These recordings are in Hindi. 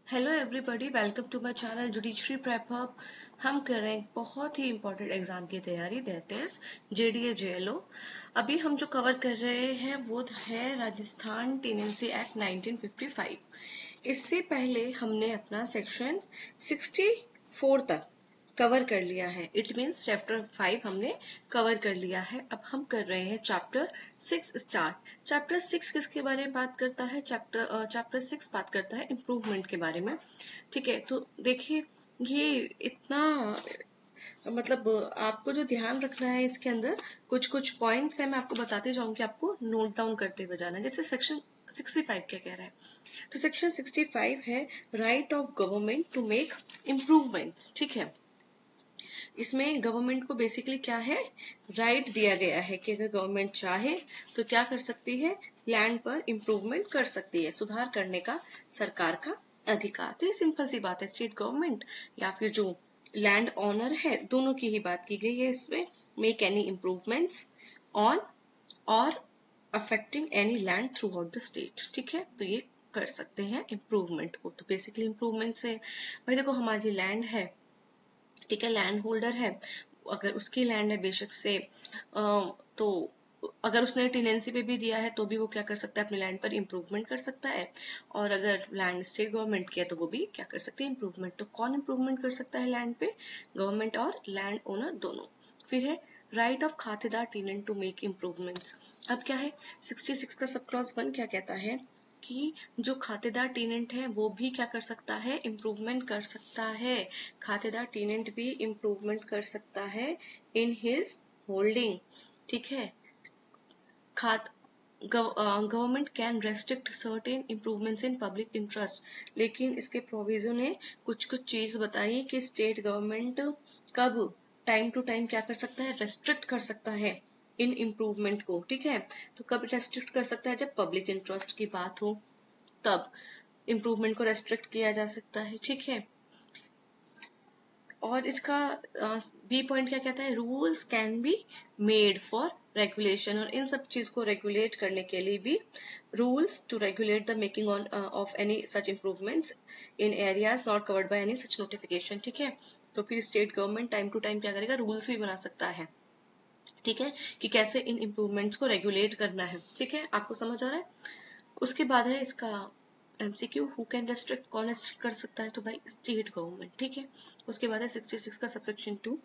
Hello everybody, welcome to my channel judiciary prep hub. हम कर रहे हैं एक बहुत ही इंपॉर्टेंट एग्जाम की तैयारी, दैट इज जेडीए जेएलओ। अभी हम जो कवर कर रहे हैं वो है राजस्थान टेनेंसी एक्ट 1955। इससे पहले हमने अपना सेक्शन 64 तक कवर कर लिया है। इट मीन्स चैप्टर 5 हमने कवर कर लिया है। अब हम कर रहे हैं चैप्टर 6 स्टार्ट। चैप्टर 6 किसके बारे में बात करता है? चैप्टर 6 बात करता है इम्प्रूवमेंट के बारे में। ठीक है, तो देखिए ये इतना मतलब आपको जो ध्यान रखना है इसके अंदर कुछ कुछ पॉइंट्स है, मैं आपको बताते जाऊंगी, आपको नोट डाउन करते हुए जाना है। जैसे सेक्शन 65 क्या कह रहा है, तो सेक्शन 65 है right of government to make improvements. ठीक है, इसमें गवर्नमेंट को बेसिकली क्या है, राइट दिया गया है कि अगर गवर्नमेंट चाहे तो क्या कर सकती है, लैंड पर इम्प्रूवमेंट कर सकती है, सुधार करने का सरकार का अधिकार। तो ये सिंपल सी बात है, स्टेट गवर्नमेंट या फिर जो लैंड ऑनर है, दोनों की ही बात की गई है इसमें। मेक एनी इम्प्रूवमेंट्स ऑन और affecting any land through out the state. ठीक है, तो ये कर सकते हैं इम्प्रूवमेंट को। तो बेसिकली इम्प्रूवमेंट से भाई देखो, हमारी लैंड है, ठीक है, लैंड होल्डर है, अगर उसकी लैंड है बेशक से तो अगर उसने टेनेंसी पे भी दिया है तो भी वो क्या कर सकता है, अपने लैंड पर इम्प्रूवमेंट कर सकता है। और अगर लैंड स्टेट गवर्नमेंट की है तो वो भी क्या कर सकती है, इम्प्रूवमेंट। तो कौन इम्प्रूवमेंट कर सकता है लैंड पे? गवर्नमेंट और लैंड ओनर दोनों। फिर है राइट ऑफ खातेदार टेनेंट टू मेक इम्प्रूवमेंट्स। अब क्या है, 66 का सब क्लॉज 1 क्या कहता है कि जो खातेदार टेनेंट है वो भी क्या कर सकता है, इम्प्रूवमेंट कर सकता है। खातेदार टेनेंट भी इम्प्रूवमेंट कर सकता है इन हिज होल्डिंग। ठीक है, government can restrict certain improvements in public interest. लेकिन इसके प्रोविजन ने कुछ कुछ चीज बताई कि स्टेट गवर्नमेंट कब टाइम टू टाइम क्या कर सकता है, रेस्ट्रिक्ट कर सकता है इन इम्प्रूवमेंट को। ठीक है, तो कब रेस्ट्रिक्ट कर सकता है, जब पब्लिक इंटरेस्ट की बात हो तब इम्प्रूवमेंट को रेस्ट्रिक्ट किया जा सकता है। ठीक है, और इसका बी पॉइंट क्या कहता है, rules can be made for regulation. और इन सब चीज को रेगुलेट करने के लिए भी rules to regulate the making on of any such improvements in areas not covered by any such notification. ठीक है, तो फिर state government time to time क्या करेगा, रूल्स भी बना सकता है। ठीक है, कि कैसे इन इम्प्रूवमेंट्स को रेगुलेट करना है। ठीक है, आपको समझ आ रहा है? उसके बाद है इसका एमसीक्यू, हु कैन रेस्ट्रिक्ट, कौन रेस्ट्रिक्ट कर सकता है, तो भाई स्टेट गवर्नमेंट। ठीक है, उसके बाद है 66 का सबसेक्शन 2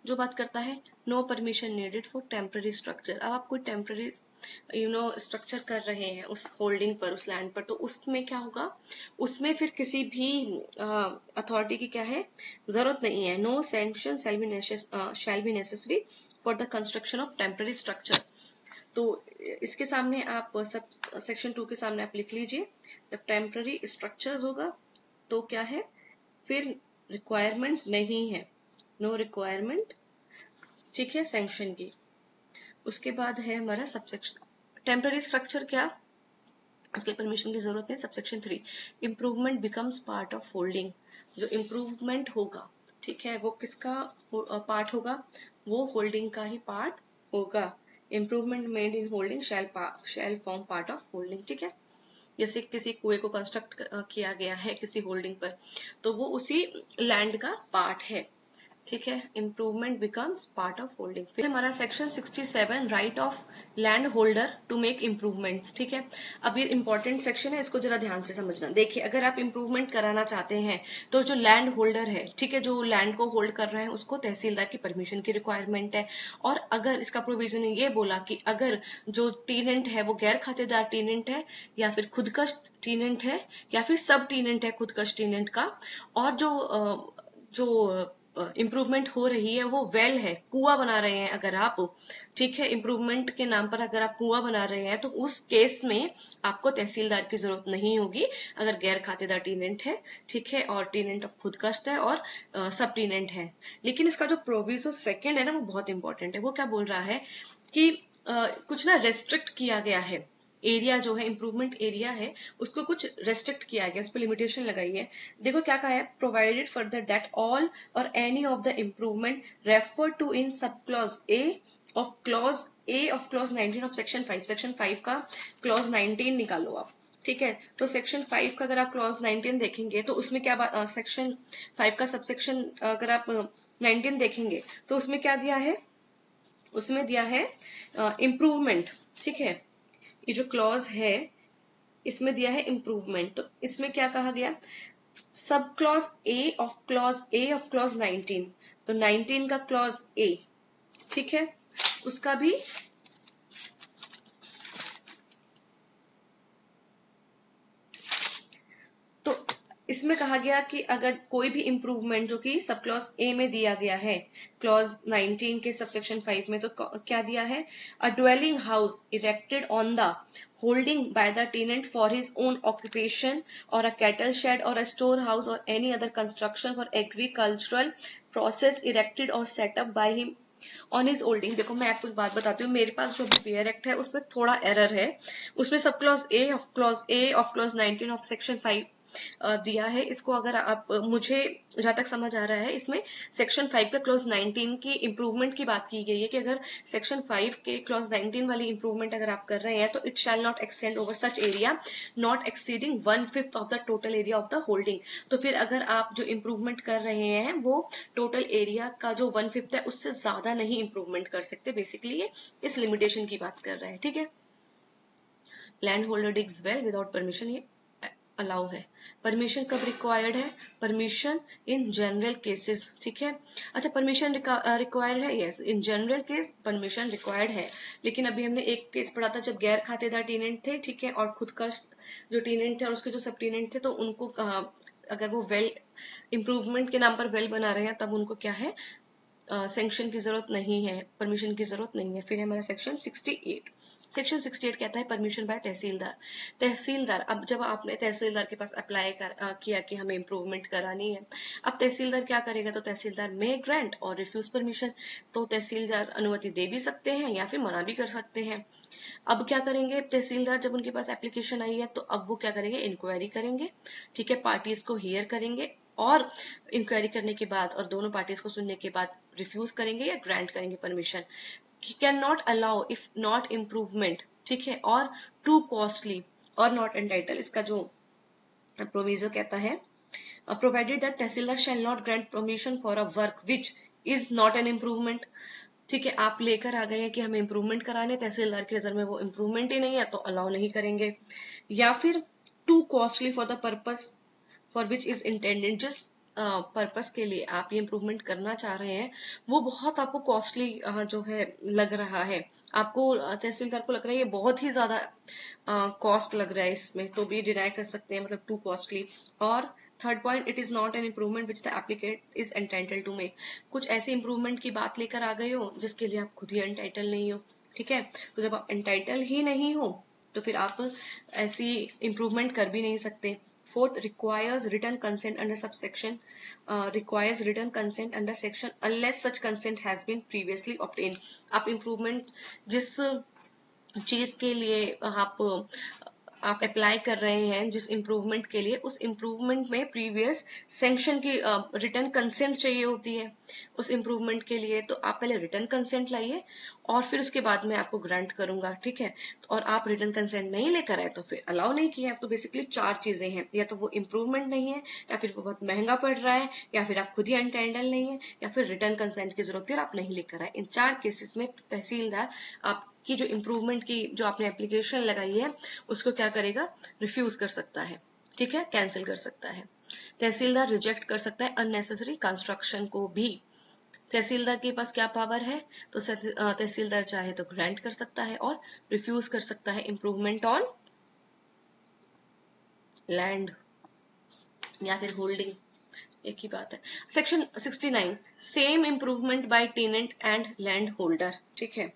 जो बात करता है no permission needed for temporary structure. अब आप कोई टेम्पररी स्ट्रक्चर कर रहे हैं उस होल्डिंग पर, उस लैंड पर, तो उसमें क्या होगा, उसमें फिर किसी भी अथॉरिटी की क्या है, जरूरत नहीं है। No sanction shall be necessary for the construction of temporary structure. तो इसके सामने आप सब सेक्शन 2 के सामने आप लिख लीजिए, जब टेम्पररी स्ट्रक्चर्स होगा तो क्या है, फिर रिक्वायरमेंट नहीं है, नो रिक्वायरमेंट। ठीक है, सैंक्शन की। उसके बाद है हमारा सबसेक्शन टेम्पररी स्ट्रक्चर, क्या उसके परमिशन की जरूरत है। Subsection 3 improvement becomes part of holding. जो इम्प्रूवमेंट होगा, ठीक है, वो किसका पार्ट होगा, वो होल्डिंग का ही पार्ट होगा। Improvement made in holding shall form part of holding. ठीक है, जैसे किसी कुएं को कंस्ट्रक्ट किया गया है किसी होल्डिंग पर, तो वो उसी लैंड का पार्ट है। ठीक है, improvement becomes part of holding. फिर हमारा section 67 right of land holder to make improvements. ठीक है, अब ये इंपॉर्टेंट सेक्शन है, इसको जरा ध्यान से समझना। देखिए, अगर आप इम्प्रूवमेंट कराना चाहते हैं तो जो लैंड होल्डर है, ठीक है, जो लैंड को होल्ड कर रहे हैं, उसको तहसीलदार की परमिशन की रिक्वायरमेंट है। और अगर इसका प्रोविजन ये बोला कि अगर जो टीनेंट है वो गैर खातेदार टीनेंट है, या फिर खुदकश टीनेंट है, या फिर सब टीनेंट है खुदकश टीनेंट का, और जो इम्प्रूवमेंट हो रही है वो वेल है, कुआं बना रहे हैं अगर आप, ठीक है, इम्प्रूवमेंट के नाम पर अगर आप कुआं बना रहे हैं, तो उस केस में आपको तहसीलदार की जरूरत नहीं होगी, अगर गैर खातेदार टीनेंट है, ठीक है, और टीनेंट ऑफ खुदकश्त है, और सब टीनेंट है। लेकिन इसका जो प्रोविजो सेकंड है ना, वो बहुत इंपॉर्टेंट है। वो क्या बोल रहा है कि कुछ ना रेस्ट्रिक्ट किया गया है, एरिया जो है, इम्प्रूवमेंट एरिया है, उसको कुछ रेस्ट्रिक्ट किया गया, उस पर लिमिटेशन लगाई है। देखो क्या कहा है, प्रोवाइडेड फर्दर दैट ऑल और any of the improvement refer to in sub clause A of clause 19 of section 5। Section 5 का क्लॉज 19 निकालो आप। ठीक है। तो सेक्शन 5 का अगर आप क्लॉज 19 देखेंगे तो उसमें क्या बात, सेक्शन 5 का सबसेक्शन अगर आप 19 देखेंगे तो उसमें क्या दिया है, उसमें दिया है इम्प्रूवमेंट। ठीक है, ये जो क्लॉज है इसमें दिया है इम्प्रूवमेंट। तो इसमें क्या कहा गया, सब क्लॉज ए ऑफ क्लॉज 19, तो 19 का क्लॉज ए, ठीक है, उसका भी तो इसमें कहा गया कि अगर कोई भी इंप्रूवमेंट जो कि सब क्लॉज ए में दिया गया है क्लॉज 19 के सबसेक्शन 5 में, तो क्या दिया है, a dwelling house erected on the holding by the tenant for his own occupation और अ कैटल शेड और अ स्टोर हाउस और any other construction for agricultural process erected और set up by him on is holding. देखो मैं आपको एक बात बताती हूँ, मेरे पास जो बेयर एक्ट है उसमें थोड़ा एरर है। उसमें सब clause A of clause 19 of section 5 दिया है। इसको अगर आप मुझे जहां तक समझ आ रहा है इसमें सेक्शन 5 के क्लॉज 19 की इंप्रूवमेंट की बात की गई है कि अगर सेक्शन 5 के क्लॉज 19 वाली इंप्रूवमेंट अगर आप कर रहे हैं तो it shall not extend over such area not exceeding 1/5 of the total area of the holding. तो फिर अगर आप जो इंप्रूवमेंट कर रहे हैं वो टोटल एरिया का जो 1/5 है उससे ज्यादा नहीं इंप्रूवमेंट कर सकते। बेसिकली ये इस लिमिटेशन की बात कर रहा है। ठीक है, land holder digs well without permission, ये अलाउ है। परमिशन कब रिक्वायर्ड है, परमिशन इन जनरल केसेस। ठीक है, अच्छा परमिशन रिक्वायर्ड है, yes in general case permission required है। लेकिन अभी हमने एक केस पढ़ा था जब गैर खातेदार टेनेंट थे, ठीक है, और खुद का जो टेनेंट थे और उसके जो सब टेनेंट थे, तो उनको अगर वो वेल इम्प्रूवमेंट के नाम पर वेल बना रहे हैं तब उनको क्या है, सेंक्शन की जरूरत नहीं है, परमिशन की जरूरत नहीं है। फिर हमारा सेक्शन 68, सेक्शन 68 कहता है परमिशन बाय तहसीलदार। तहसीलदार, अब जब आपने तहसीलदार के पास अप्लाई किया कि हमें इम्प्रूवमेंट करानी है, अब तहसीलदार क्या करेगा, तो तहसीलदार मे ग्रांट और रिफ्यूज परमिशन। तो तहसीलदार अनुमति दे भी सकते हैं या फिर मना भी कर सकते हैं। अब क्या करेंगे तहसीलदार, जब उनके पास एप्लीकेशन आई है तो अब वो क्या करेंगे, इंक्वायरी करेंगे। ठीक है, पार्टीज को हियर करेंगे और इंक्वायरी करने के बाद और दोनों पार्टीज को सुनने के बाद रिफ्यूज करेंगे या ग्रांट करेंगे permission. Can not allow if not improvement, ठीक है, और टू कॉस्टली और नॉट एंटाइटल। इसका जो प्रोविजो कहता है, provided that tehsildar shall not grant permission for a work which is not an improvement. ठीक है, आप लेकर आ गए हैं कि हमें इम्प्रूवमेंट कराने, तहसीलदार की नजर में वो इम्प्रूवमेंट ही नहीं है तो अलाउ नहीं करेंगे। या फिर to costly for the purpose for which is intended, जिस पर्पस के लिए आप ये इम्प्रूवमेंट करना चाह रहे हैं वो बहुत आपको कॉस्टली जो है लग रहा है, आपको तहसीलदार को लग रहा है ये बहुत ही ज्यादा कॉस्ट लग रहा है इसमें, तो भी डिनाई कर सकते हैं, मतलब टू कॉस्टली। और third point, it is not an improvement which the applicant is entitle to make. कुछ ऐसे इम्प्रूवमेंट की बात लेकर आ गए हो जिसके लिए आप खुद ही एंटाइटल नहीं हो। ठीक है, तो जब आप एंटाइटल ही नहीं हो तो फिर आप ऐसी इम्प्रूवमेंट कर भी नहीं सकते। Fourth, requires written consent under subsection, requires written consent under section unless such consent has been previously obtained. आप improvement जिस चीज के लिए आप अप्लाई कर रहे हैं, जिस इम्प्रूवमेंट के लिए, उस इम्प्रूवमेंट में प्रीवियस सैंक्शन की रिटर्न कंसेंट चाहिए होती है उस इम्प्रूवमेंट के लिए। तो आप पहले रिटर्न कंसेंट लाइए और फिर उसके बाद मैं आपको ग्रांट करूंगा। ठीक है, और आप रिटर्न कंसेंट नहीं लेकर आए तो फिर अलाउ नहीं किया। तो बेसिकली 4 चीजें हैं, या तो वो इम्प्रूवमेंट नहीं है, या फिर वो बहुत महंगा पड़ रहा है, या फिर आप खुद ही अनटेंडल नहीं है, या फिर रिटर्न कंसेंट की जरूरत है और आप नहीं लेकर आए। इन 4 केसेस में तहसीलदार आपकी जो इम्प्रूवमेंट की जो आपने एप्लीकेशन लगाई है उसको क्या करेगा, रिफ्यूज कर सकता है। ठीक है, कैंसिल कर सकता है। तहसीलदार रिजेक्ट कर सकता है अननेसेसरी कंस्ट्रक्शन को भी। तहसीलदार के पास क्या पावर है, तो तहसीलदार चाहे तो ग्रांट कर सकता है और रिफ्यूज कर सकता है इम्प्रूवमेंट ऑन लैंड या फिर होल्डिंग, एक ही बात है। Section 69, same improvement by tenant and land holder. ठीक है,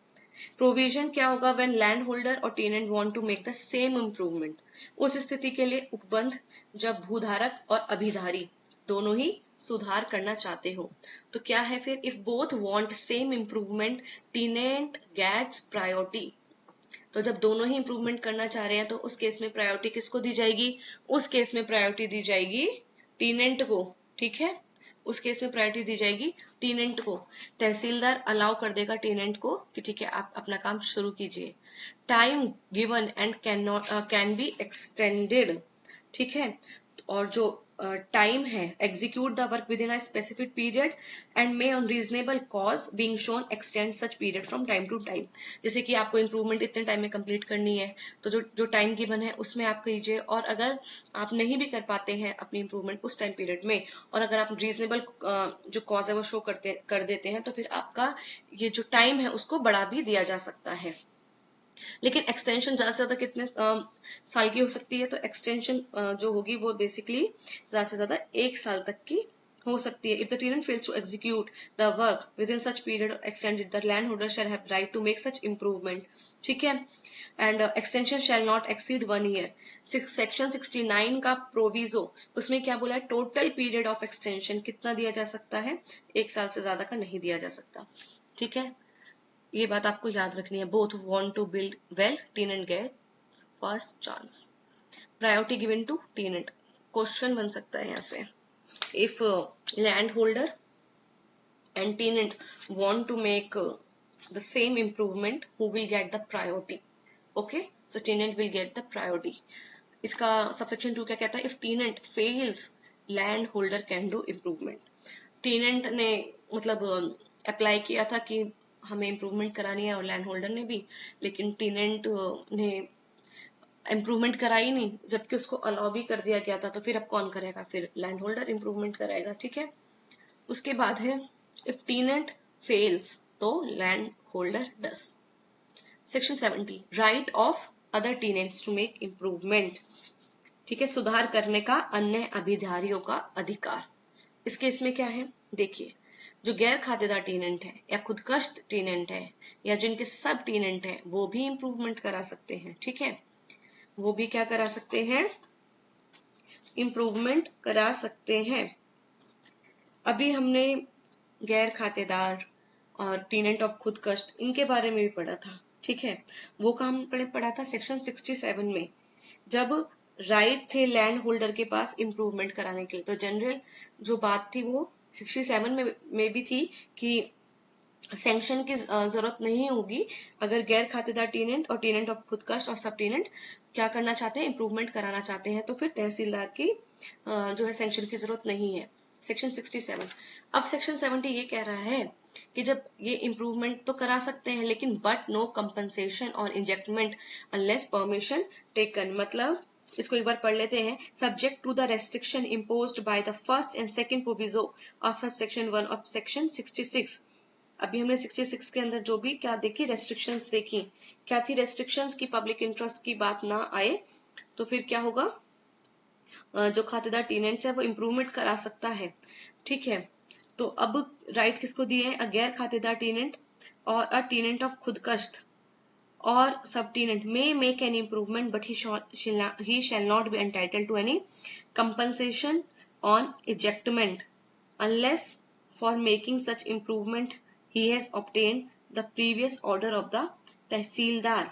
प्रोविजन क्या होगा, व्हेन लैंड होल्डर और tenant want to make the same improvement. उस स्थिति के लिए उपबंध, जब भूधारक और अभिधारी दोनों ही सुधार करना चाहते हो। तो क्या है फिर, if both want same improvement tenant gets priority. तो जब दोनों ही इम्प्रूवमेंट करना चाह रहे हैं तो उस केस में प्रायोरिटी किसको दी जाएगी, उस केस में प्रायोरिटी दी जाएगी टेनेंट को। ठीक है, उस केस में प्रायोरिटी दी जाएगी टेनेंट को। तहसीलदार अलाउ कर देगा टेनेंट को कि ठीक है आप अपना काम शुरू कीजिए। Time given and can be extended, ठीक है। और जो टाइम है, execute the work within a specific period and may on reasonable cause being shown extend such period from time to time. जैसे कि आपको इंप्रूवमेंट इतने टाइम में कंप्लीट करनी है, तो जो टाइम गिवन है उसमें आप कीजिए, और अगर आप नहीं भी कर पाते हैं अपनी इंप्रूवमेंट उस टाइम पीरियड में, और अगर आप रीजनेबल जो कॉज है वो शो कर देते हैं, तो फिर आपका ये जो टाइम है उसको बढ़ा भी दिया जा सकता है। लेकिन एक्सटेंशन ज्यादा से ज्यादा कितने साल की हो सकती है, तो एक्सटेंशन जो होगी वो बेसिकली ज्यादा से ज्यादा 1 साल तक की हो सकती है। If the tenant fails to execute the work within such period extended, the land holder shall have right to make such improvement, ठीक है। And extension shall not exceed 1 year. Section 69 का प्रोविजो, उसमें क्या बोला है, टोटल पीरियड ऑफ एक्सटेंशन कितना दिया जा सकता है, 1 साल से ज्यादा का नहीं दिया जा सकता, ठीक है। ये बात आपको याद रखनी है। Both want to build well, tenant gets first chance, priority given to tenant. Question बन सकता है यहाँ से, if land holder and tenant want to make the same improvement, who will get the priority? Okay, so tenant will get the priority. इसका subsection 2 क्या कहता है, if tenant fails land holder can do improvement। Tenant ने मतलब अप्लाई किया था कि हमें इम्प्रूवमेंट करानी है, और लैंड होल्डर ने भी, लेकिन टेनेंट ने इम्प्रूवमेंट कराई नहीं, जबकि उसको अलाउ भी कर दिया गया था, तो फिर अब कौन करेगा, फिर लैंड होल्डर इम्प्रूवमेंट कराएगा, ठीक है। उसके बाद है इफ टेनेंट फेल्स तो land holder does. Section 70, right of other tenants to make improvement, ठीक है, सुधार करने का अन्य अभिधारियों का अधिकार। इस केस में क्या है, देखिए, जो गैर खातेदार टेनेंट है या खुदकश टेनेंट है या जिनके सब टेनेंट है, वो भी इम्प्रूवमेंट करा सकते हैं, ठीक है। वो भी क्या करा सकते हैं, इम्प्रूवमेंट करा सकते हैं। अभी हमने गैर खातेदार और टेनेंट ऑफ खुदकश इनके बारे में भी पढ़ा था, ठीक है। वो काम पढ़ा था सेक्शन 67 में, जब राइट थे लैंड होल्डर के पास इम्प्रूवमेंट कराने के लिए। तो जनरल जो बात थी वो 67 में भी थी कि सैंक्शन की जरूरत नहीं होगी अगर गैर खातेदार टेनेंट और टेनेंट ऑफ खुदकश और सब टेनेंट क्या करना चाहते हैं, इम्प्रूवमेंट कराना चाहते हैं, तो फिर तहसीलदार की जो है सैंक्शन की जरूरत नहीं है। सेक्शन 67। अब सेक्शन 70 ये कह रहा है कि जब ये इम्प्रूवमेंट तो करा सकते हैं, लेकिन बट नो कंपनसेशन और इंजेक्टमेंट अनलेस परमिशन टेकन। मतलब इसको एक बार पढ़ लेते हैं। Subject to the restriction imposed by the first and second proviso of section 1 of section 66। अभी हमने 66 के अंदर जो भी क्या देखी, रेस्ट्रिक्शंस देखी, क्या थी रेस्ट्रिक्शंस की, पब्लिक इंटरेस्ट की बात ना आए, तो फिर क्या होगा, जो खातेदार टेनेंट्स है वो इम्प्रूवमेंट करा सकता है, ठीक है। तो अब राइट किसको दिए हैं, अ गैर खातेदार टेनेंट और अ टेनेंट ऑफ खुदकश और सब tenant may make an improvement but he shall not be entitled to any compensation on ejectment unless for making such improvement he has obtained the previous order of the tehsildar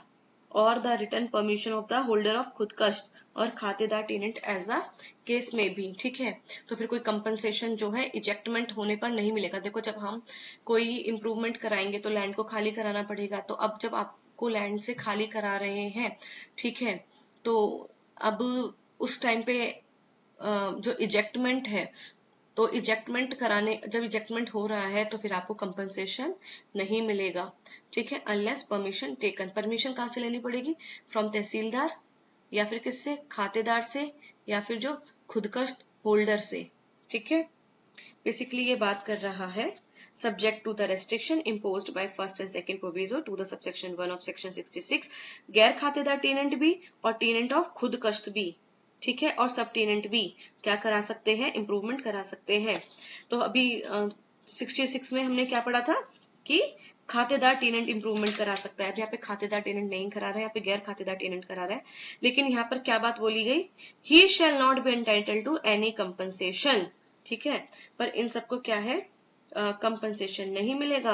और the return permission of the holder of खुदकश और खातेदार टेनेंट एज द केस में भी, ठीक है। तो फिर कोई कंपनसेशन जो है इजेक्टमेंट होने पर नहीं मिलेगा। देखो, जब हम कोई इम्प्रूवमेंट कराएंगे तो लैंड को खाली कराना पड़ेगा, तो अब जब आपको लैंड से खाली करा रहे हैं, ठीक है, तो अब उस टाइम पे जो इजेक्टमेंट है, तो इजेक्टमेंट कराने, जब इजेक्टमेंट हो रहा है तो फिर आपको कंपनसेशन नहीं मिलेगा, ठीक है, अनलेस परमिशन टेकन। परमिशन कहाँ से लेनी पड़ेगी, फ्रॉम तहसीलदार या फिर किससे, खातेदार से या फिर जो खुदकश होल्डर से, ठीक है। बेसिकली ये बात कर रहा है subject to the restriction imposed by first and second proviso to the subsection 1 of section 66, गैर खातेदार टेनेंट भी और टेनेंट ऑफ खुदकश भी, ठीक है, और सब टेनेंट भी क्या करा सकते हैं, इम्प्रूवमेंट करा सकते हैं। तो अभी 66 में हमने क्या पढ़ा था कि खातेदार टेनेंट इम्प्रूवमेंट करा सकता है। अब यहाँ पे खातेदार टेनेंट नहीं करा रहा है, यहाँ पे गैर खातेदार टेनेंट करा रहा है, लेकिन यहाँ पर क्या बात बोली गई, he shall not be entitled to any compensation, ठीक है। पर इन सबको क्या है, कंपनसेशन नहीं मिलेगा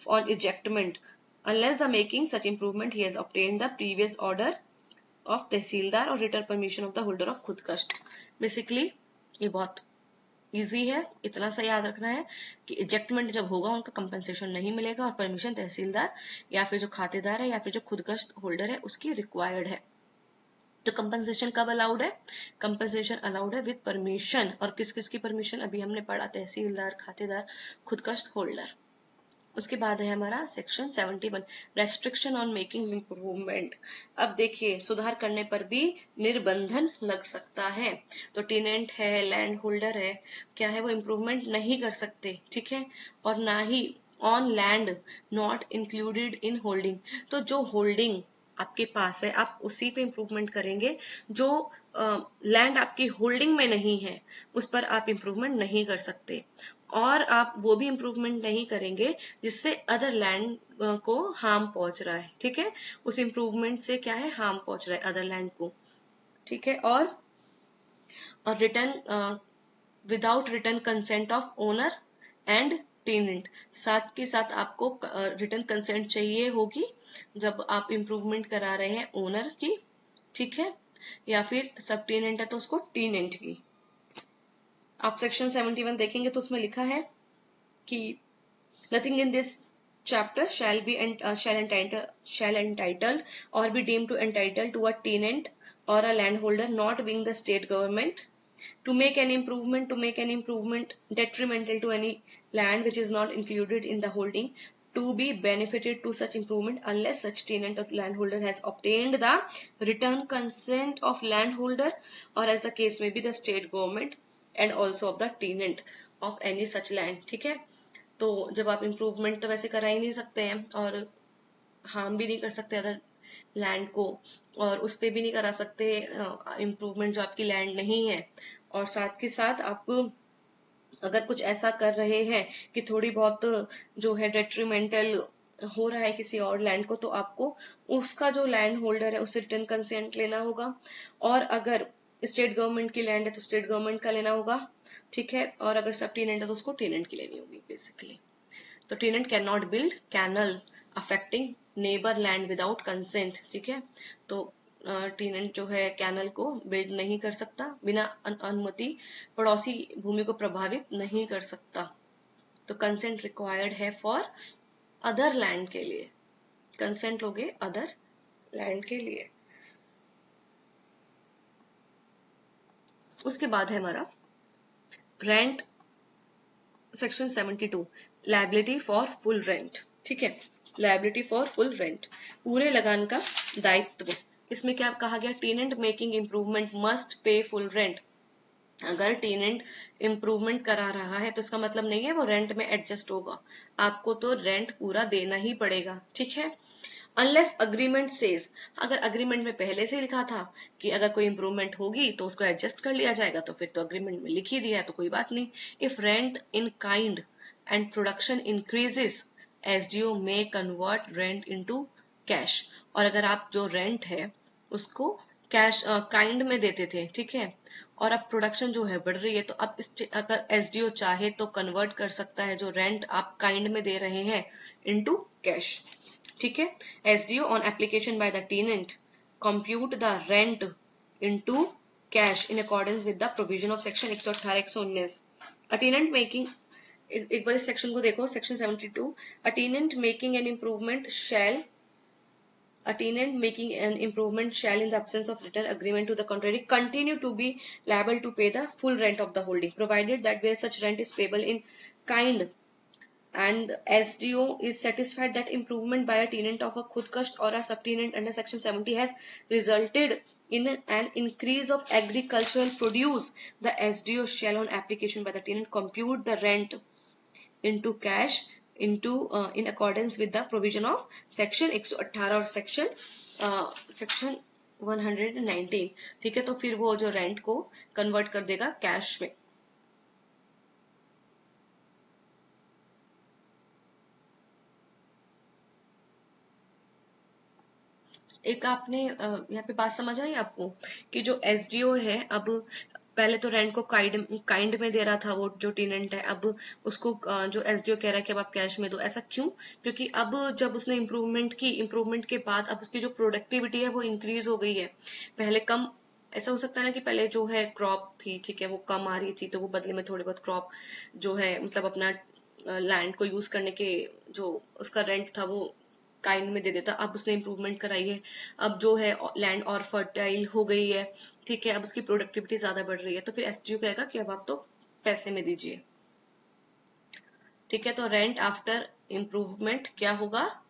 on ejectment unless the making such improvement he has obtained the previous order of tehsildar और return permission of the holder of खुदकश। बेसिकली ये बहुत इजी है, इतना सा याद रखना है कि इजेक्टमेंट जब होगा उनका कंपनसेशन नहीं मिलेगा और परमिशन तहसीलदार या फिर जो खातेदार है या फिर जो खुदकश होल्डर है उसकी रिक्वायर्ड है। तो कंपनसेशन कब अलाउड है? कंपनसेशन अलाउड है विद परमिशन, और किस किस की परमिशन? अभी हमने पढ़ा, तहसीलदार, खातेदार, खुदकश होल्डर। उसके बाद है हमारा section 71, restriction on making improvement. अब देखिए, सुधार करने पर भी निर्बंधन लग सकता है। तो टेनेंट है, लैंड होल्डर है, क्या है, वो इम्प्रूवमेंट नहीं कर सकते, ठीक है, और ना ही on land not included in holding. तो जो होल्डिंग आपके पास है आप उसी पे इम्प्रूवमेंट करेंगे, जो लैंड आपकी होल्डिंग में नहीं है उस पर आप इम्प्रूवमेंट नहीं कर सकते, और आप वो भी इम्प्रूवमेंट नहीं करेंगे जिससे अदर लैंड को हार्म पहुंच रहा है, ठीक है, उस इम्प्रूवमेंट से क्या है, हार्म पहुंच रहा है अदर लैंड को, ठीक है। और written without written consent of owner and tenant, साथ के साथ आपको रिटर्न कंसेंट चाहिए होगी जब आप इम्प्रूवमेंट करा रहे हैं ओनर की, ठीक है, या फिर सब टेनेंट है तो उसको टेनेंट की। आप सेक्शन 71 देखेंगे तो उसमें लिखा है कि nothing in this chapter shall entitle or be deemed to entitle to a tenant or a landholder not being the state government to make an improvement detrimental to any land which is not included in the holding to be benefited to such improvement unless such tenant or landholder has obtained the written consent of landholder or as the case may be the state government and also of the tenant of any such land, ठीक है। तो जब आप इम्प्रूवमेंट तो वैसे करा ही नहीं सकते हैं और हार्म भी नहीं कर सकते अदर लैंड को, और उस पे भी नहीं करा सकते इम्प्रूवमेंट जो आपकी लैंड नहीं है, और साथ के साथ आप अगर कुछ ऐसा कर रहे हैं कि थोड़ी बहुत जो है डेट्रीमेंटल हो रहा है किसी और लैंड को, तो आपको उसका जो लैंड होल्डर है उससे रिटर्न कंसेंट लेना होगा, और अगर स्टेट गवर्नमेंट की लैंड है तो स्टेट गवर्नमेंट का लेना होगा, ठीक है, और अगर सब टेनेंट है तो उसको टेनेंट की लेनी होगी बेसिकली। तो tenant can not build canal affecting neighbour land without consent, ठीक है, तो टेनेंट जो है कैनल को बिल्ड नहीं कर सकता, बिना अनुमति पड़ोसी भूमि को प्रभावित नहीं कर सकता। तो कंसेंट रिक्वायर्ड है फॉर अदर लैंड के लिए, कंसेंट लोगे अदर लैंड के लिए। उसके बाद है हमारा rent, section 72, liability for full rent, ठीक है, लायबिलिटी फॉर फुल रेंट, पूरे लगान का दायित्व। इसमें क्या कहा गया, tenant making improvement must pay full rent. अगर टेनेंट इम्प्रूवमेंट करा रहा है तो इसका मतलब नहीं है वो रेंट में एडजस्ट होगा, आपको तो रेंट पूरा देना ही पड़ेगा, ठीक है। अनलेस अग्रीमेंट सेज, अगर अग्रीमेंट में पहले से लिखा था कि अगर कोई इंप्रूवमेंट होगी तो उसको एडजस्ट कर लिया जाएगा, तो फिर तो अग्रीमेंट में लिख ही दिया है तो कोई बात नहीं। If rent in kind and production increases SDO may convert rent into cash, और अगर आप जो रेंट है उसको कैश काइंड में देते थे, ठीक है, और अब प्रोडक्शन जो है बढ़ रही है तो अब अगर एसडीओ चाहे तो कन्वर्ट कर सकता है जो रेंट आप काइंड में दे रहे हैं इनटू कैश, ठीक है। SDO on application by the tenant compute the rent into cash in accordance with the provision of section 118 119। A tenant making, एक बार इस सेक्शन को देखो, section 72, a tenant making an improvement shall, a tenant making an improvement shall, in the absence of written agreement to the contrary, continue to be liable to pay the full rent of the holding, provided that where such rent is payable in kind and SDO is satisfied that improvement by a tenant of a khudkasht or a subtenant under section 70 has resulted in an increase of agricultural produce, the SDO shall on application by the tenant compute the rent into cash into in accordance with the provision of section 118 और section 119, ठीक है। तो फिर वो जो रेंट को कन्वर्ट कर देगा कैश में। एक आपने यहाँ पे बात समझ आई आपको कि जो एसडीओ है, अब पहले तो रेंट को काइंड में दे रहा था वो जो टेनेंट है, अब उसको जो एसडीओ कह रहा है कि अब आप कैश में दो। ऐसा क्यों? क्योंकि अब जब उसने इम्प्रूवमेंट की, इम्प्रूवमेंट के बाद अब उसकी जो प्रोडक्टिविटी है वो इंक्रीज हो गई है, पहले कम ऐसा हो सकता है ना कि पहले जो है क्रॉप थी, ठीक है, वो कम आ रही थी, तो वो बदले में थोड़ी बहुत क्रॉप जो है मतलब अपना लैंड को यूज करने के जो उसका रेंट था वो काइंड में दे देता। अब उसने इम्प्रूवमेंट कराई है, अब जो है लैंड और फर्टाइल हो गई है, ठीक है, अब उसकी प्रोडक्टिविटी ज्यादा बढ़ रही है, तो फिर एसडीओ कहेगा कि अब आप तो पैसे में दीजिए, ठीक है। तो रेंट आफ्टर इम्प्रूवमेंट क्या होगा,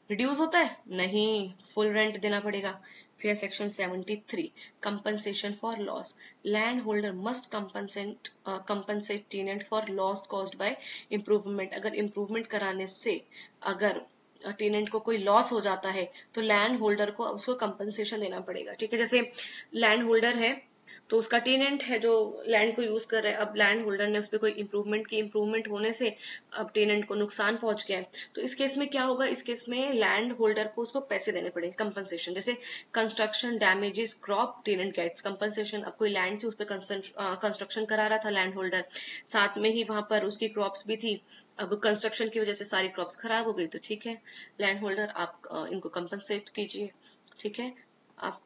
रिड्यूस होता है नहीं, फुल रेंट देना पड़ेगा। फिर section 73 compensation for loss, land holder must compensate tenant for loss caused by improvement. अगर इम्प्रूवमेंट कराने से अगर टेनेंट को कोई लॉस हो जाता है तो लैंड होल्डर को उसको कंपनसेशन देना पड़ेगा, ठीक है। जैसे लैंड होल्डर है तो उसका टेनेंट है जो लैंड को यूज कर रहा है, अब लैंड होल्डर ने उस पर कोई इम्प्रूवमेंट की, इम्प्रूवमेंट होने से अब टेनेंट को नुकसान पहुंच गया है, तो इस केस में क्या होगा, इस केस में लैंड होल्डर को उसको पैसे देने पड़ेंगे, कंपनसेशन। जैसे construction damages crop, tenant gets compensation. अब कोई लैंड थी, उस पर कंस्ट्रक्शन करा रहा था लैंड होल्डर, साथ में ही वहां पर उसकी क्रॉप्स भी थी, अब कंस्ट्रक्शन की वजह से सारी क्रॉप्स खराब हो गई, तो ठीक है लैंड होल्डर आप इनको कंपनसेट कीजिए, ठीक है। आप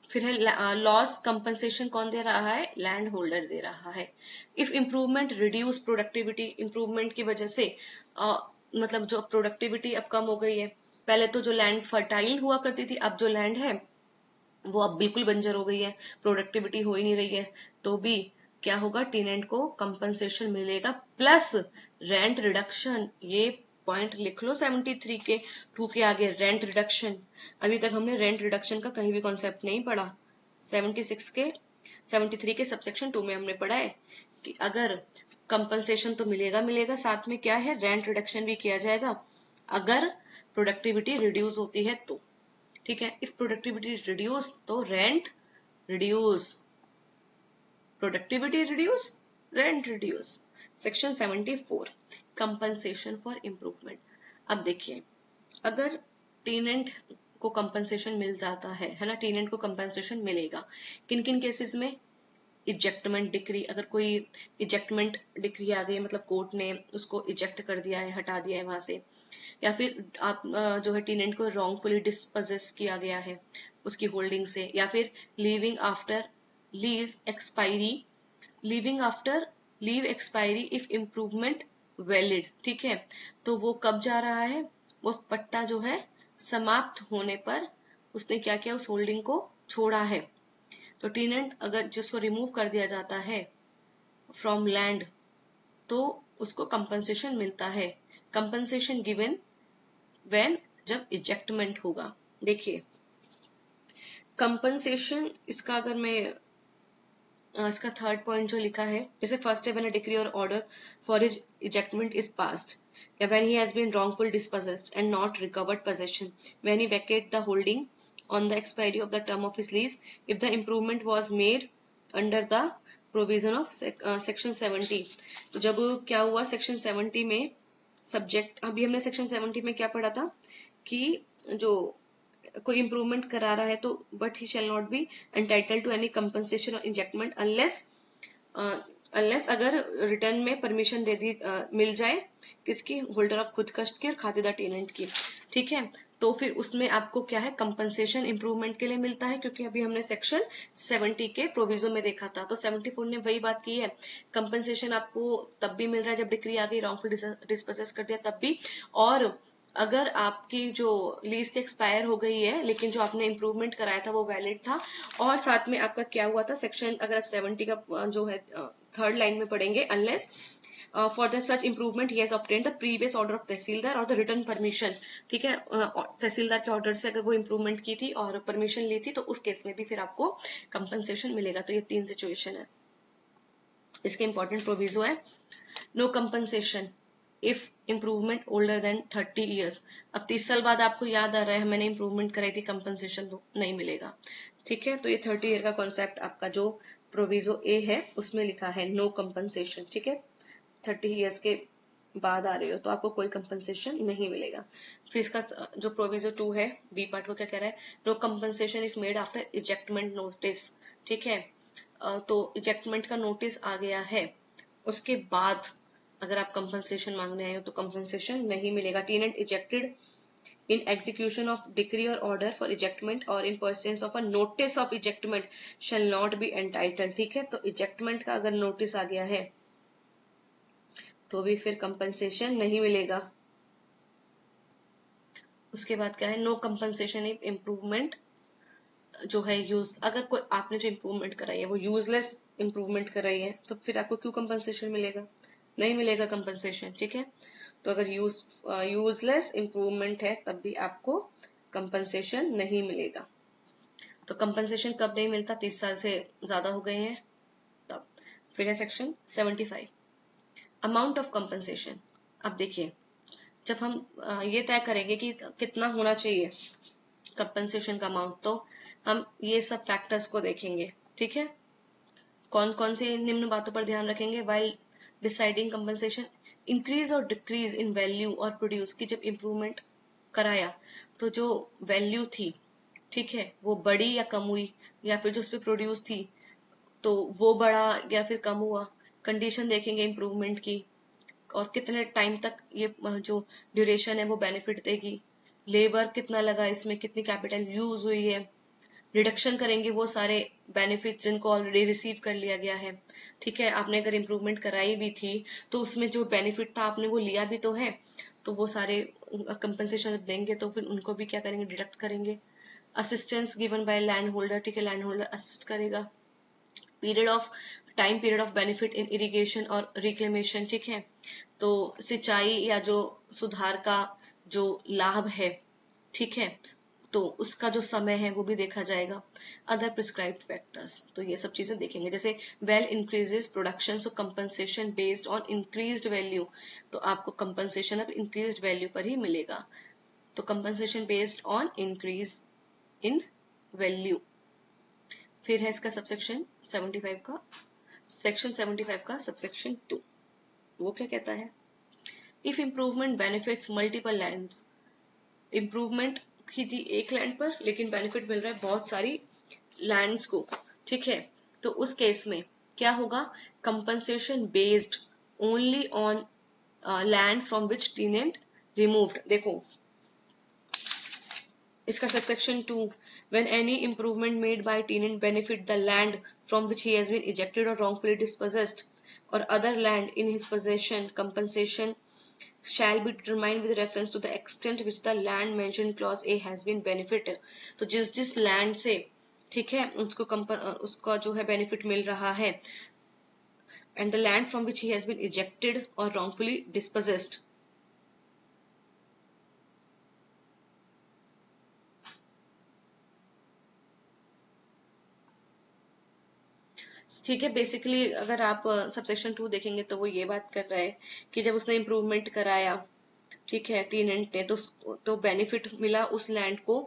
फिर है लॉस कंपनसेशन कौन दे रहा है, लैंड होल्डर दे रहा है। If improvement reduce productivity, improvement की वजह से मतलब जो प्रोडक्टिविटी अब कम हो गई है, पहले तो जो लैंड फर्टाइल हुआ करती थी, अब जो लैंड है वो अब बिल्कुल बंजर हो गई है, प्रोडक्टिविटी हो ही नहीं रही है, तो भी क्या होगा, टेनेंट को कंपनसेशन मिलेगा प्लस रेंट रिडक्शन। ये पॉइंट लिख लो 73 के 2 के आगे, रेंट रिडक्शन। अभी तक हमने रेंट रिडक्शन का कहीं भी कॉन्सेप्ट नहीं पढ़ा। 76 के 73 के सबसेक्शन 2 में हमने पढ़ा है कि अगर कंपनसेशन तो मिलेगा मिलेगा, साथ में क्या है, रेंट रिडक्शन भी किया जाएगा अगर प्रोडक्टिविटी रिड्यूस होती है तो, ठीक है। इफ प्रोडक्टिविटी रिड्यूस तो rent reduce, productivity reduce, rent reduce. Section 74 compensation for improvement. अब देखिए, अगर टेनेंट को कंपनसेशन मिल जाता है ना, टेनेंट को कंपनसेशन मिलेगा किन किन केसेस में, इजेक्टमेंट डिक्री, अगर कोई इजेक्टमेंट डिक्री आ गई, मतलब कोर्ट ने उसको इजेक्ट कर दिया है, हटा दिया है वहां से, या फिर आप जो है टेनेंट को रॉन्गफुली डिस्पोजेस किया गया है उसकी होल्डिंग से, या फिर leaving after lease expiry, leaving after leave expiry if improvement valid, ठीक है। तो वो कब जा रहा है, वो पट्टा जो है समाप्त होने पर उसने क्या किया, उस होल्डिंग को छोड़ा है। तो टेनेंट अगर जिसको रिमूव कर दिया जाता है फ्रॉम लैंड तो उसको कंपनसेशन मिलता है, कंपनसेशन गिवन व्हेन, जब इजेक्टमेंट होगा। देखिए कंपनसेशन, इसका अगर मैं इसका थर्ड पॉइंट जो लिखा है, जैसे फर्स्ट है व्हेन अ डिक्री और order for his ejectment is passed, या when he has been wrongful dispossessed and not recovered possession, when he vacate the holding on the expiry of the term of his lease, if the improvement was made under the provision of section 70। तो जब क्या हुआ सेक्शन 70 में, सब्जेक्ट, अभी हमने सेक्शन 70 में क्या पढ़ा था कि जो कोई इम्प्रूवमेंट करा रहा है तो but he shall not be entitle to any compensation और इंजेक्टमेंट अनलेस अगर रिटर्न में परमिशन दे दी मिल जाए किसकी, होल्डर ऑफ खुद कष्ट की और खातेदार टेनेंट की, ठीक है। तो फिर उसमें आपको क्या है, कंपनसेशन इम्प्रूवमेंट के लिए मिलता है, क्योंकि अभी हमने सेक्शन 70 के प्रोविजो में देखा था। तो 74 ने वही बात की है, कंपनसेशन आपको तब भी मिल रहा है जब डिक्री आ गई, रॉन्गफुल डिस्पोजेस कर दिया तब भी, और अगर आपकी जो लीज एक्सपायर हो गई है लेकिन जो आपने इम्प्रूवमेंट कराया था वो वैलिड था, और साथ में आपका क्या हुआ था, सेक्शन अगर आप 70 का जो है थर्ड लाइन में पढ़ेंगे, unless for the such improvement he has obtained the previous order of tehsildar और द रिटर्न परमिशन, ठीक है। तहसीलदार के ऑर्डर से अगर वो इम्प्रूवमेंट की थी और परमिशन ली थी तो उस केस में भी फिर आपको कंपनसेशन मिलेगा। तो ये 3 सिचुएशन है। इसके इंपॉर्टेंट प्रोविजो है, no compensation if improvement older than 30 years. अब 30 साल बाद आपको याद आ रहा है मैंने इम्प्रूवमेंट कराई थी, कंपनसेशन तो नहीं मिलेगा, ठीक है। तो ये 30 ईयर का कॉन्सेप्ट आपका जो प्रोविजो ए है उसमें लिखा है नो कंपनसेशन, ठीक है। 30 ईयर्स के बाद आ रहे हो तो आपको कोई कंपनसेशन नहीं मिलेगा। फिर इसका जो प्रोविजो 2 है बी पार्ट, वो क्या कह रहा है, no compensation if made after ejectment notice, ठीक है। तो इजेक्टमेंट का नोटिस आ गया है, उसके बाद अगर आप कंपनसेशन मांगने आए हो तो कंपनसेशन नहीं मिलेगा। Tenant ejected in execution of decree or order for ejectment or in pursuance of a notice of ejectment shall not be entitled। ठीक है, तो ejectment का अगर नोटिस आ गया है तो भी फिर कंपनसेशन नहीं मिलेगा। उसके बाद क्या है, नो कंपनसेशन इफ इम्प्रूवमेंट जो है यूज, अगर कोई आपने जो इम्प्रूवमेंट कराई है वो यूजलेस इम्प्रूवमेंट कराई है तो फिर आपको क्यों कंपनसेशन मिलेगा, नहीं मिलेगा कंपनसेशन। ठीक है, तो अगर यूजलेस इम्प्रूवमेंट है तब भी आपको कंपनसेशन नहीं मिलेगा। तो कंपनसेशन कब नहीं मिलता, 30 साल से ज्यादा हो गए हैं तब। फिर है सेक्शन 75, अमाउंट ऑफ कंपनसेशन। अब देखिए, जब हम ये तय करेंगे कि कितना होना चाहिए कंपनसेशन का अमाउंट, तो हम ये सब फैक्टर्स को देखेंगे। ठीक है, कौन कौन सी निम्न बातों पर ध्यान रखेंगे वाइल डिसाइडिंग कंपनसेशन, इंक्रीज और डिक्रीज इन वैल्यू और प्रोड्यूस, की जब इम्प्रूवमेंट कराया तो जो वैल्यू थी, ठीक है, वो बढ़ी या कम हुई, या फिर जो उस पर प्रोड्यूस थी तो वो बढ़ा या फिर कम हुआ। कंडीशन देखेंगे इम्प्रूवमेंट की, और कितने टाइम तक ये जो ड्यूरेशन है वो बेनिफिट देगी, लेबर कितना लगा इसमें, कितनी कैपिटल यूज हुई है, रिडक्शन करेंगे वो सारे बेनिफिट्स जिनको ऑलरेडी रिसीव कर लिया गया है। ठीक है, आपने अगर इम्प्रूवमेंट कराई भी थी तो उसमें जो बेनिफिट था आपने वो लिया भी तो है, तो वो सारे कंपनसेशन देंगे तो फिर उनको भी क्या करेंगे, डिडक्ट करेंगे। Assistance given by land holder, ठीक है, लैंड होल्डर असिस्ट करेगा। Period of time period of benefit in irrigation और रिक्लेमेशन, ठीक है, तो सिंचाई या जो सुधार का जो लाभ है, ठीक है, तो उसका जो समय है वो भी देखा जाएगा। अदर प्रिस्क्राइब्ड फैक्टर्स, तो ये सब चीजें देखेंगे, जैसे well increases production, so compensation based on increased value, तो आपको कंपनसेशन अब इंक्रीज्ड वैल्यू पर ही मिलेगा। तो compensation based on increase in value. फिर है इसका सबसेक्शन 75 का, सेक्शन 75 का सबसेक्शन 2, वो क्या कहता है, if improvement benefits multiple lands, improvement की थी एक लैंड पर लेकिन बेनिफिट मिल रहा है बहुत सारी लैंड्स को, ठीक है, तो उस केस में क्या होगा, compensation based only on land from which tenant removed. देखो इसका subsection 2, when any improvement made by tenant benefit the land from which he has been ejected or wrongfully dispossessed or other land in his possession, compensation shall be determined with reference to the extent which the land mentioned in clause A has been benefited। तो जिस जिस लैंड से, ठीक है, उसका जो है बेनिफिट मिल रहा है, and the land from which he has been ejected or wrongfully dispossessed, ठीक है, बेसिकली अगर आप सबसेक्शन 2 देखेंगे तो वो ये बात कर रहा है कि जब उसने इम्प्रूवमेंट कराया, ठीक है, टेनेंट ने, तो बेनिफिट मिला उस लैंड को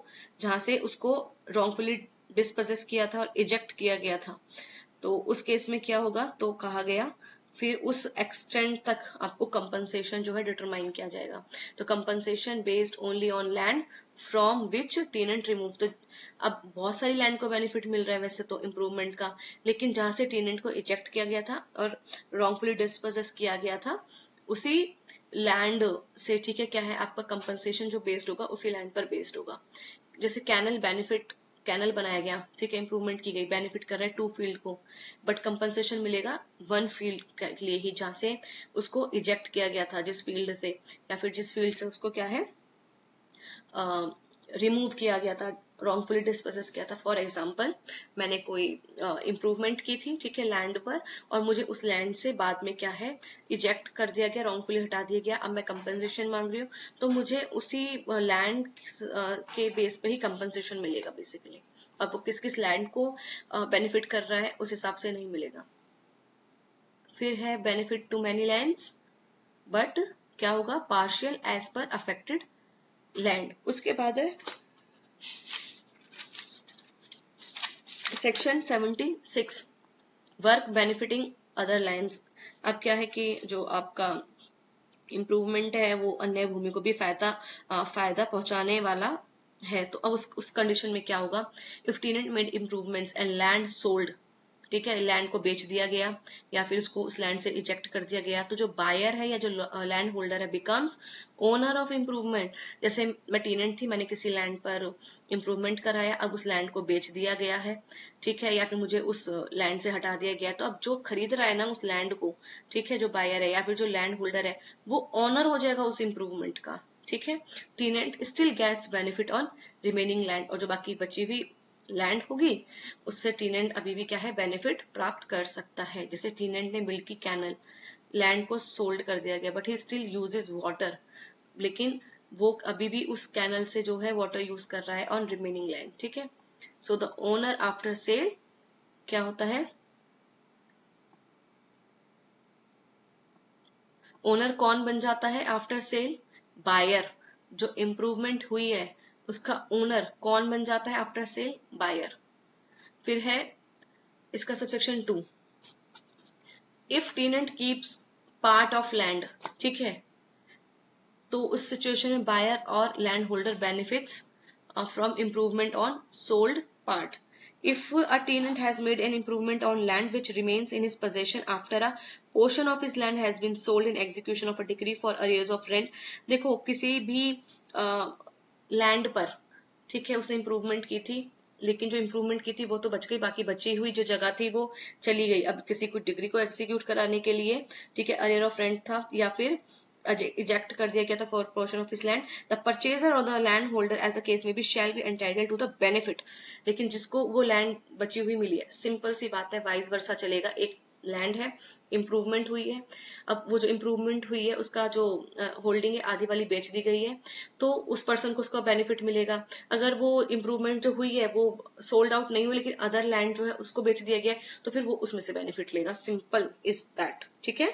जहां से उसको रॉन्गफुली डिस्पोजेस किया था और इजेक्ट किया गया था। तो उस केस में क्या होगा, तो कहा गया फिर उस एक्सटेंट तक आपको कंपनसेशन जो है डिटरमाइन किया जाएगा। तो compensation based only on land from which tenant remove, तो अब बहुत सारी लैंड को बेनिफिट मिल रहा है वैसे तो इम्प्रूवमेंट का, लेकिन जहां से टेनेंट को इजेक्ट किया गया था और रॉन्गफुली डिस्पोजेस किया गया था उसी लैंड से, ठीक है, क्या है आपका कंपनसेशन जो बेस्ड होगा उसी लैंड पर बेस्ड होगा। जैसे कैनल बेनिफिट, कैनल बनाया गया, ठीक है, इंप्रूवमेंट की गई, बेनिफिट कर रहा है 2 फील्ड को, बट कंपनसेशन मिलेगा 1 फील्ड के लिए ही जहां से उसको इजेक्ट किया गया था, जिस फील्ड से या फिर जिस फील्ड से उसको क्या है रिमूव किया गया था, रॉन्गफुली डिस्पोजेस किया था। फॉर एग्जाम्पल मैंने कोई इम्प्रूवमेंट की थी, ठीक है, लैंड पर, और मुझे उस लैंड से बाद में क्या है इजेक्ट कर दिया गया, रॉन्गफुली हटा दिया गया, अब मैं कंपनसेशन मांग रही हूँ, तो मुझे उसी लैंड के बेस पे ही कंपनसेशन मिलेगा बेसिकली। अब वो किस किस लैंड को बेनिफिट कर रहा है उस हिसाब से नहीं मिलेगा। फिर है benefit to many lands, but क्या होगा, पार्शियल एज पर अफेक्टेड लैंड। उसके बाद है section 76, work benefiting other lands. अब क्या है कि जो आपका इम्प्रूवमेंट है वो अन्य भूमि को भी फायदा पहुंचाने वाला है, तो अब उस कंडीशन में क्या होगा, if tenant made improvements and land sold, ठीक है, लैंड को बेच दिया गया या फिर उसको उस लैंड से इजेक्ट कर दिया गया, तो जो बायर है या जो लैंड होल्डर है बिकम्स ओनर ऑफ इम्प्रूवमेंट। जैसे मैं टेनेंट थी, मैंने किसी लैंड पर इम्प्रूवमेंट कराया, अब उस लैंड को बेच दिया गया है, ठीक है, या फिर मुझे उस लैंड से हटा दिया गया, तो अब जो खरीद रहा है ना उस लैंड को, ठीक है, जो बायर है या फिर जो लैंड होल्डर है, वो ऑनर हो जाएगा उस इम्प्रूवमेंट का, ठीक है। Tenant still gets benefit on remaining land, और जो बाकी बची हुई लैंड होगी उससे टेनेंट अभी भी क्या है, बेनिफिट प्राप्त कर सकता है। जैसे टेनेंट ने मिल्की कैनल लैंड को सोल्ड कर दिया गया, but he still uses water, लेकिन वो अभी भी उस कैनल से जो है वाटर यूज कर रहा है ऑन रिमेनिंग लैंड, ठीक है। So the owner after sale क्या होता है, ओनर कौन बन जाता है आफ्टर सेल, बायर। जो इम्प्रूवमेंट हुई है उसका ओनर कौन बन जाता है आफ्टर सेल, बायर। फिर है इसका subsection 2, if tenant keeps part of land, ठीक है, तो उस सिचुएशन में बायर और land holder benefits from improvement on sold part. If a tenant has made an improvement on land which remains in his possession after a portion of his land has been sold in execution of a decree for arrears of rent, देखो किसी भी लैंड पर, ठीक है, उसने इम्प्रूवमेंट की थी, लेकिन जो इम्प्रूवमेंट की थी वो तो बच गई, बाकी बची हुई जो जगह थी वो चली गई। अब किसी को डिग्री को एग्जीक्यूट कराने के लिए, ठीक है, अरियर ऑफ रेंट था या फिर इजेक्ट कर दिया गया था for portion of his land, the purchaser और the land holder as a case में B shall be entitled to the benefit. लेकिन जिसको वो लैंड बची हुई मिली है, सिंपल सी बात है, वाइस वर्सा चलेगा। एक लैंड है, इम्प्रूवमेंट हुई है, अब वो जो इम्प्रूवमेंट हुई है उसका जो होल्डिंग है आधी वाली बेच दी गई है, तो उस पर्सन को उसका बेनिफिट मिलेगा। अगर वो इम्प्रूवमेंट जो हुई है वो सोल्ड आउट नहीं हुई, लेकिन अदर लैंड जो है उसको बेच दिया गया, तो फिर वो उसमें से बेनिफिट लेगा, सिंपल इज दैट, ठीक है।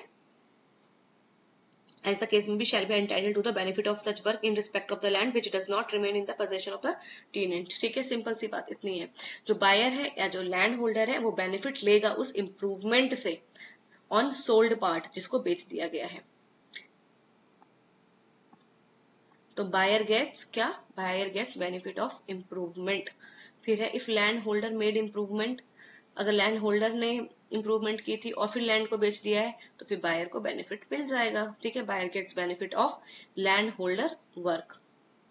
As the case may be, shall be entitled to the benefit of such work in respect of the land which does not remain in the possession of the tenant, ठीक है, सिंपल सी बात इतनी है। जो बायर है या जो लैंड होल्डर है वो बेनिफिट लेगा उस इम्प्रूवमेंट से ऑन सोल्ड पार्ट, जिसको बेच दिया गया है। तो बायर गेट्स क्या, buyer gets benefit of improvement. फिर है if land holder made improvement, अगर लैंड होल्डर ने इम्प्रूवमेंट की थी और फिर लैंड को बेच दिया है, तो फिर बायर को बेनिफिट मिल जाएगा, ठीक है, buyer gets benefit of land holder work.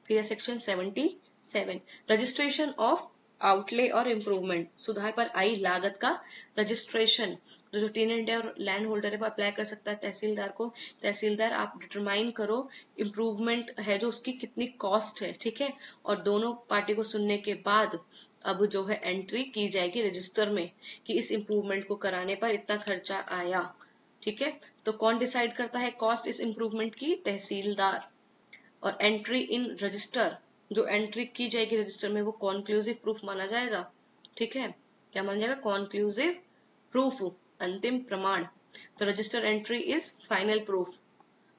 फिर है सेक्शन 77, रजिस्ट्रेशन ऑफ आउटले और इम्प्रूवमेंट, सुधार पर आई लागत का रजिस्ट्रेशन। जो टेनेंट है और लैंड होल्डर है वो अप्लाई कर सकता है तहसीलदार को, तहसीलदार आप डिटरमाइन करो इम्प्रूवमेंट है जो उसकी कितनी कॉस्ट है, ठीक है, और दोनों पार्टी को सुनने के बाद अब जो है एंट्री की जाएगी रजिस्टर में कि इस इम्प्रूवमेंट को कराने पर इतना खर्चा आया, ठीक है। तो कौन डिसाइड करता है कॉस्ट इस इम्प्रूवमेंट की, तहसीलदार। और एंट्री इन रजिस्टर, जो एंट्री की जाएगी रजिस्टर में वो कॉन्क्लूसिव प्रूफ माना जाएगा, ठीक है, क्या माना जाएगा, कॉन्क्लूसिव प्रूफ, अंतिम प्रमाण। तो register entry is final proof.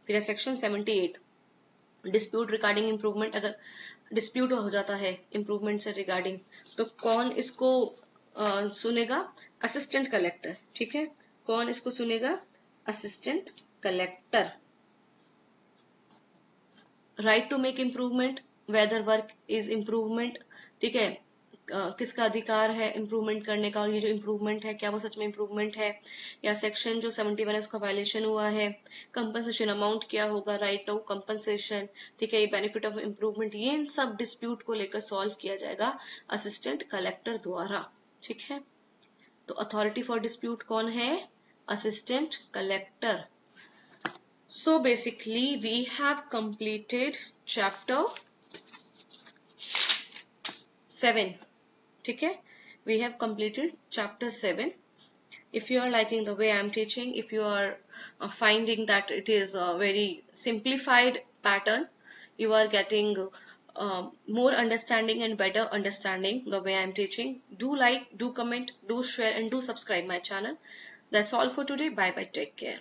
फिर है सेक्शन 78, डिस्प्यूट रिगार्डिंग इम्प्रूवमेंट, अगर डिस्प्यूट हो जाता है इम्प्रूवमेंट से रिगार्डिंग, तो कौन इसको सुनेगा, असिस्टेंट कलेक्टर, ठीक है, कौन इसको सुनेगा, assistant collector. Right to make improvement, whether work is improvement, ठीक है, किसका अधिकार है इम्प्रूवमेंट करने का, और ये जो इम्प्रूवमेंट है क्या वो सच में इम्प्रूवमेंट है, या सेक्शन जो 71 है उसका वायलेशन हुआ है, कंपनसेशन अमाउंट क्या होगा, राइट टू कंपनसेशन, ठीक है, ये बेनिफिट ऑफ इम्प्रूवमेंट, ये इन सब डिस्प्यूट को लेकर सॉल्व किया जाएगा असिस्टेंट कलेक्टर द्वारा, ठीक है। तो अथॉरिटी फॉर डिस्प्यूट कौन है, assistant collector. So basically we have completed chapter 7, ठीक है, we have completed chapter 7. If you are liking the way I am teaching, if you are finding that it is a very simplified pattern, you are getting more understanding and better understanding the way I am teaching, do like, do comment, do share and do subscribe my channel. That's all for today. Bye bye, take care.